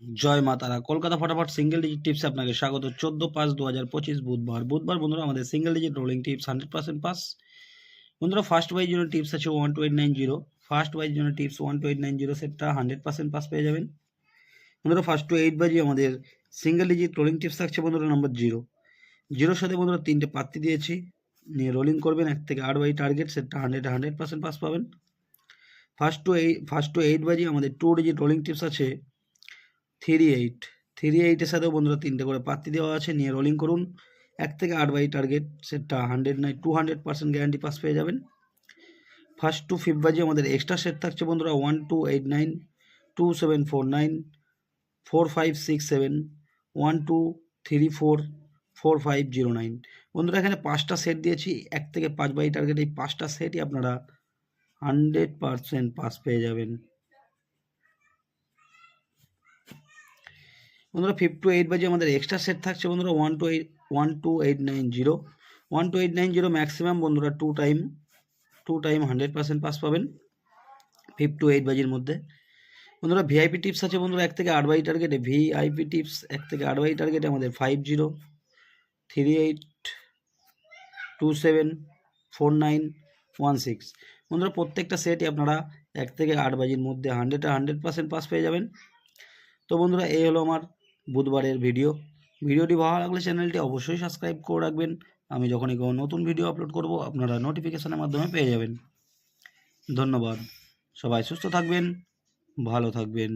জয় মা তারা। কলকাতা ফটাফট সিঙ্গেল ডিজিট টিপসে আপনাকে স্বাগত। 14/5/2025 বুধবার বন্ধুরা আমাদের single digit rolling tips 100% pass. বন্ধুরা ফার্স্ট ওয়াইজ জন্য টিপস আছে 12890। ফার্স্ট ওয়াইজ জন্য টিপস 12890 সেটটা 100% পাস পেয়ে যাবেন। বন্ধুরা ফার্স্ট টু 8 বাজি আমাদের সিঙ্গেল ডিজিট রোলিং টিপস থাকছে বন্ধুরা নাম্বার 0 সাথে বন্ধুরা 3টে পাত্তি দিয়েছি, নিয়ে রোলিং করবেন 1 থেকে 8 বাজি টার্গেট, সেটটা 100% পাস পাবেন। ফার্স্ট টু 8 বাজি আমাদের 2 ডিজিট রোলিং টিপস আছে 38 সাথেও বন্ধুরা 3টে করে পাত্তি দেওয়া আছে, নিয়ে রোলিং করুন 1 থেকে 8 বাই টার্গেট, সেটটা 200% গ্যারান্টি পাস পেয়ে যাবেন। ফার্স্ট টু 5 বাজি আমাদের এক্সট্রা সেট থাকছে বন্ধুরা 1289 2749 4567 1234 4509। বন্ধুরা এখানে 5টা সেট দিয়েছি 1 থেকে 5 বাই টার্গেট, এই 5টা সেটই আপনারা 100% পাস পেয়ে যাবেন। বন্ধুরা 5 টু 8 বাজে আমাদের এক্সট্রা সেট থাকছে বন্ধুরা 12890 ম্যাক্সিমাম বন্ধুরা 2 টাইম 100% পাস পাবেন 5 টু 8 বাজির মধ্যে। বন্ধুরা ভিআইপি টিপস আছে বন্ধুরা 1 থেকে 8 বাই টার্গেটে, ভিআইপি টিপস 1 থেকে 8 বাই টার্গেটে আমাদের 50 38 27 4916। বন্ধুরা প্রত্যেকটা সেটই আপনারা 1 থেকে 8 বাজির মধ্যে 100% পাস পেয়ে যাবেন। তো বন্ধুরা এই হলো আমার বুধবারের ভিডিওটি ভালো লাগলে চ্যানেলটি অবশ্যই সাবস্ক্রাইব করে রাখবেন। আমি যখনই কোনো নতুন ভিডিও আপলোড করব আপনারা নোটিফিকেশনের মাধ্যমে পেয়ে যাবেন। ধন্যবাদ। সবাই সুস্থ থাকবেন, ভালো থাকবেন।